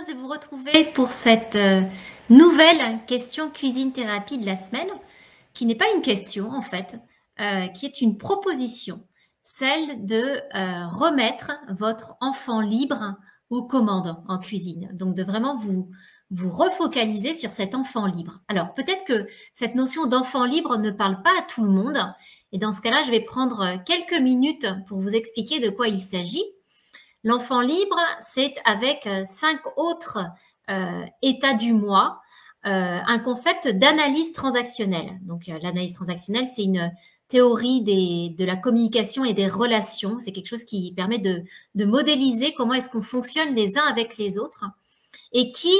de vous retrouver pour cette nouvelle question cuisine thérapie de la semaine, qui n'est pas une question en fait, qui est une proposition, celle de remettre votre enfant libre aux commandes en cuisine. Donc de vraiment vous refocaliser sur cet enfant libre. Alors peut-être que cette notion d'enfant libre ne parle pas à tout le monde, et dans ce cas-là, je vais prendre quelques minutes pour vous expliquer de quoi il s'agit. L'enfant libre, c'est avec 5 autres états du moi, un concept d'analyse transactionnelle. Donc, l'analyse transactionnelle, c'est une théorie de la communication et des relations. C'est quelque chose qui permet de modéliser comment est-ce qu'on fonctionne les uns avec les autres et qui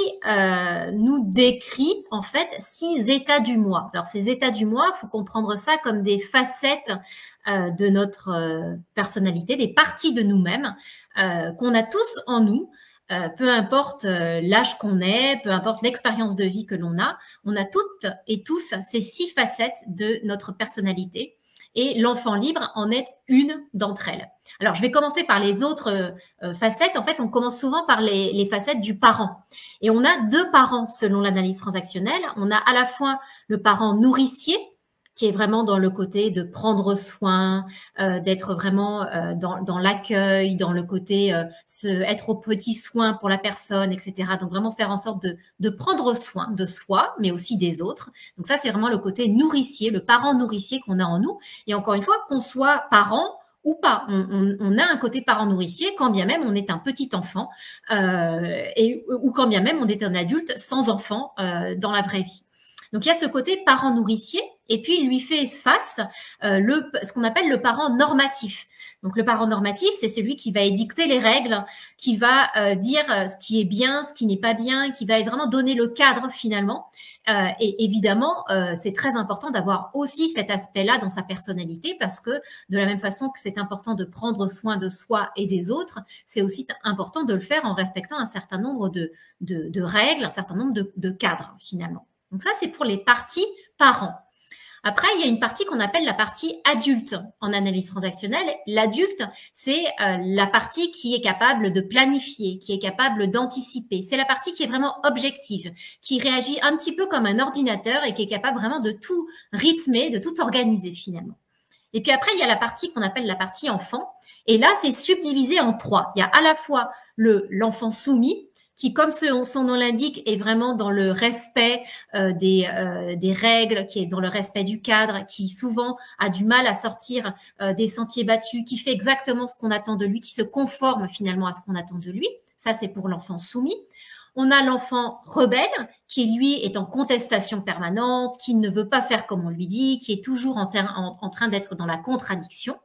nous décrit en fait 6 états du moi. Alors, ces états du moi, il faut comprendre ça comme des facettes de notre personnalité, des parties de nous-mêmes qu'on a tous en nous, peu importe l'âge qu'on est, peu importe l'expérience de vie que l'on a, on a toutes et tous ces 6 facettes de notre personnalité. Et l'enfant libre en est une d'entre elles. Alors, je vais commencer par les autres facettes. En fait, on commence souvent par les facettes du parent. Et on a 2 parents selon l'analyse transactionnelle. On a à la fois le parent nourricier, qui est vraiment dans le côté de prendre soin, d'être vraiment dans l'accueil, dans le côté être au petit soin pour la personne, etc. Donc vraiment faire en sorte de prendre soin de soi, mais aussi des autres. Donc ça, c'est vraiment le côté nourricier, le parent nourricier qu'on a en nous. Et encore une fois, qu'on soit parent ou pas, on a un côté parent nourricier, quand bien même on est un petit enfant, ou quand bien même on est un adulte sans enfant dans la vraie vie. Donc, il y a ce côté parent nourricier et puis il lui fait face ce qu'on appelle le parent normatif. Donc, le parent normatif, c'est celui qui va édicter les règles, qui va dire ce qui est bien, ce qui n'est pas bien, qui va vraiment donner le cadre finalement. Et évidemment, c'est très important d'avoir aussi cet aspect-là dans sa personnalité parce que de la même façon que c'est important de prendre soin de soi et des autres, c'est aussi important de le faire en respectant un certain nombre de règles, un certain nombre de cadres finalement. Donc ça, c'est pour les parties parents. Après, il y a une partie qu'on appelle la partie adulte en analyse transactionnelle. L'adulte, c'est la partie qui est capable de planifier, qui est capable d'anticiper. C'est la partie qui est vraiment objective, qui réagit un petit peu comme un ordinateur et qui est capable vraiment de tout rythmer, de tout organiser finalement. Et puis après, il y a la partie qu'on appelle la partie enfant. Et là, c'est subdivisé en 3. Il y a à la fois l'enfant soumis, qui, comme son nom l'indique, est vraiment dans le respect des règles, qui est dans le respect du cadre, qui souvent a du mal à sortir des sentiers battus, qui fait exactement ce qu'on attend de lui, qui se conforme finalement à ce qu'on attend de lui. Ça, c'est pour l'enfant soumis. On a l'enfant rebelle qui, lui, est en contestation permanente, qui ne veut pas faire comme on lui dit, qui est toujours en train d'être dans la contradiction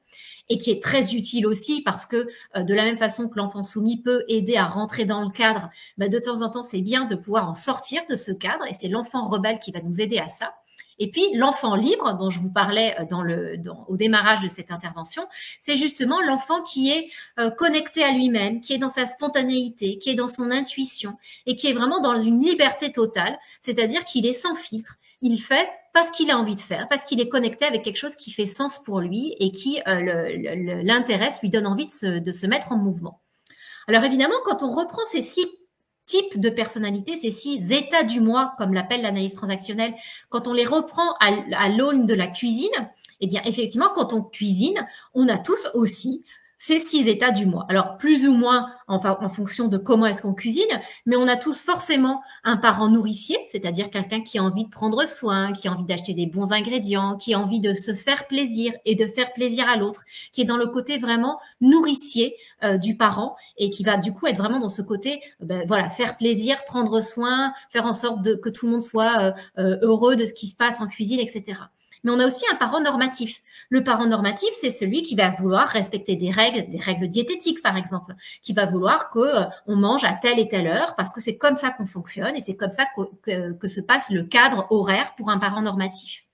et qui est très utile aussi parce que de la même façon que l'enfant soumis peut aider à rentrer dans le cadre, de temps en temps, c'est bien de pouvoir en sortir de ce cadre et c'est l'enfant rebelle qui va nous aider à ça. Et puis, l'enfant libre, dont je vous parlais au démarrage de cette intervention, c'est justement l'enfant qui est connecté à lui-même, qui est dans sa spontanéité, qui est dans son intuition et qui est vraiment dans une liberté totale, c'est-à-dire qu'il est sans filtre. Il fait parce qu'il a envie de faire, parce qu'il est connecté avec quelque chose qui fait sens pour lui et qui l'intéresse, lui donne envie de se mettre en mouvement. Alors évidemment, quand on reprend ces 6 types de personnalités, ces 6 états du moi, comme l'appelle l'analyse transactionnelle, quand on les reprend à l'aune de la cuisine, eh bien effectivement, quand on cuisine, on a tous aussi ces 6 états du moi. Alors, plus ou moins en fonction de comment est-ce qu'on cuisine, mais on a tous forcément un parent nourricier, c'est-à-dire quelqu'un qui a envie de prendre soin, qui a envie d'acheter des bons ingrédients, qui a envie de se faire plaisir et de faire plaisir à l'autre, qui est dans le côté vraiment nourricier du parent et qui va du coup être vraiment dans ce côté, voilà, faire plaisir, prendre soin, faire en sorte que tout le monde soit heureux de ce qui se passe en cuisine, etc. Mais on a aussi un parent normatif. Le parent normatif, c'est celui qui va vouloir respecter des règles diététiques, par exemple, qui va vouloir qu'on mange à telle et telle heure parce que c'est comme ça qu'on fonctionne et c'est comme ça que se passe le cadre horaire pour un parent normatif.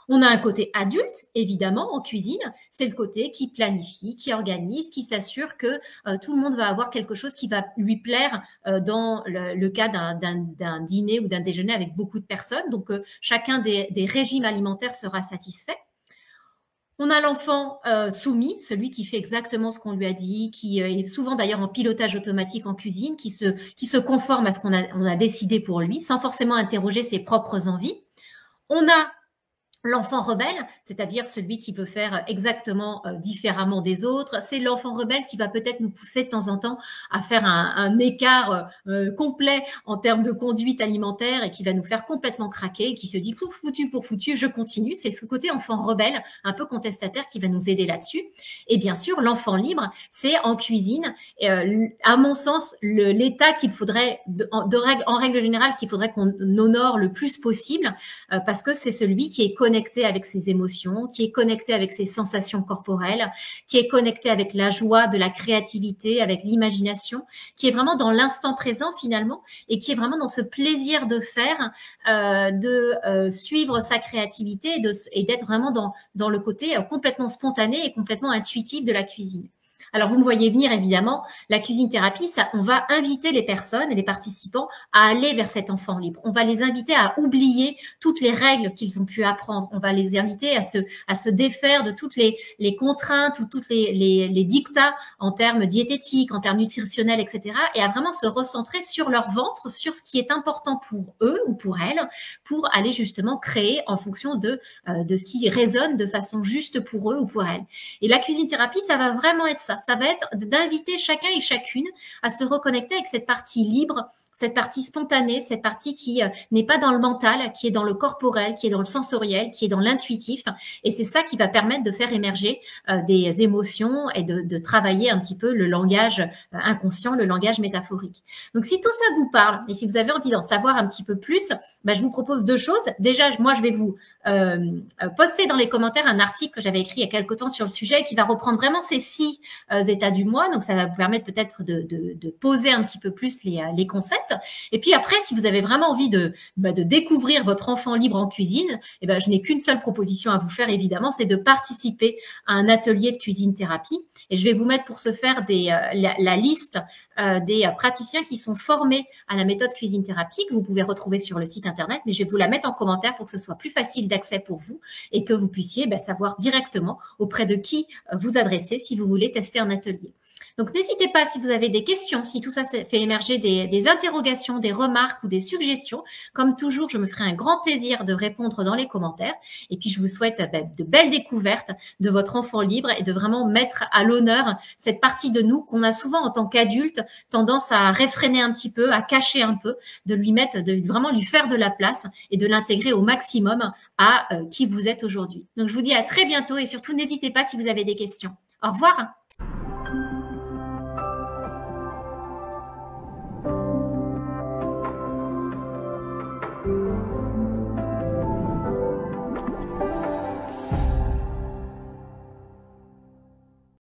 On a un côté adulte, évidemment, en cuisine. C'est le côté qui planifie, qui organise, qui s'assure que tout le monde va avoir quelque chose qui va lui plaire dans le cas d'un dîner ou d'un déjeuner avec beaucoup de personnes. Donc, chacun des régimes alimentaires sera satisfait. On a l'enfant soumis, celui qui fait exactement ce qu'on lui a dit, qui est souvent d'ailleurs en pilotage automatique en cuisine, qui se conforme à ce qu'on a décidé pour lui, sans forcément interroger ses propres envies. On a l'enfant rebelle, c'est-à-dire celui qui veut faire exactement différemment des autres. C'est l'enfant rebelle qui va peut-être nous pousser de temps en temps à faire un écart complet en termes de conduite alimentaire et qui va nous faire complètement craquer, qui se dit foutu pour foutu, je continue. C'est ce côté enfant rebelle, un peu contestataire, qui va nous aider là-dessus. Et bien sûr, l'enfant libre, c'est en cuisine, à mon sens, l'état qu'il faudrait, en règle générale, qu'il faudrait qu'on honore le plus possible, parce que c'est celui qui est connecté avec ses émotions, qui est connecté avec ses sensations corporelles, qui est connecté avec la joie, de la créativité, avec l'imagination, qui est vraiment dans l'instant présent finalement, et qui est vraiment dans ce plaisir de faire, de suivre sa créativité et d'être vraiment dans le côté complètement spontané et complètement intuitif de la cuisine. Alors, vous me voyez venir, évidemment, la cuisine thérapie, ça, on va inviter les personnes et les participants à aller vers cet enfant libre. On va les inviter à oublier toutes les règles qu'ils ont pu apprendre. On va les inviter à se défaire de toutes les contraintes ou toutes les dictats en termes diététiques, en termes nutritionnels, etc. et à vraiment se recentrer sur leur ventre, sur ce qui est important pour eux ou pour elles, pour aller justement créer en fonction de ce qui résonne de façon juste pour eux ou pour elles. Et la cuisine thérapie, ça va vraiment être ça. Ça va être d'inviter chacun et chacune à se reconnecter avec cette partie libre, cette partie spontanée, cette partie qui n'est pas dans le mental, qui est dans le corporel, qui est dans le sensoriel, qui est dans l'intuitif. Et c'est ça qui va permettre de faire émerger des émotions et de travailler un petit peu le langage inconscient, le langage métaphorique. Donc, si tout ça vous parle et si vous avez envie d'en savoir un petit peu plus, je vous propose deux choses. Déjà, moi, je vais vous poster dans les commentaires un article que j'avais écrit il y a quelque temps sur le sujet qui va reprendre vraiment ces 6 états du moi. Donc, ça va vous permettre peut-être de poser un petit peu plus les concepts. Et puis après, si vous avez vraiment envie de découvrir votre enfant libre en cuisine, je n'ai qu'une seule proposition à vous faire, évidemment, c'est de participer à un atelier de cuisine thérapie. Et je vais vous mettre pour ce faire la liste des praticiens qui sont formés à la méthode cuisine thérapie, que vous pouvez retrouver sur le site internet, mais je vais vous la mettre en commentaire pour que ce soit plus facile d'accès pour vous et que vous puissiez savoir directement auprès de qui vous adresser si vous voulez tester un atelier. Donc, n'hésitez pas, si vous avez des questions, si tout ça fait émerger des interrogations, des remarques ou des suggestions. Comme toujours, je me ferai un grand plaisir de répondre dans les commentaires. Et puis, je vous souhaite de belles découvertes de votre enfant libre et de vraiment mettre à l'honneur cette partie de nous qu'on a souvent en tant qu'adulte tendance à réfréner un petit peu, à cacher un peu, de vraiment lui faire de la place et de l'intégrer au maximum à qui vous êtes aujourd'hui. Donc, je vous dis à très bientôt et surtout, n'hésitez pas si vous avez des questions. Au revoir.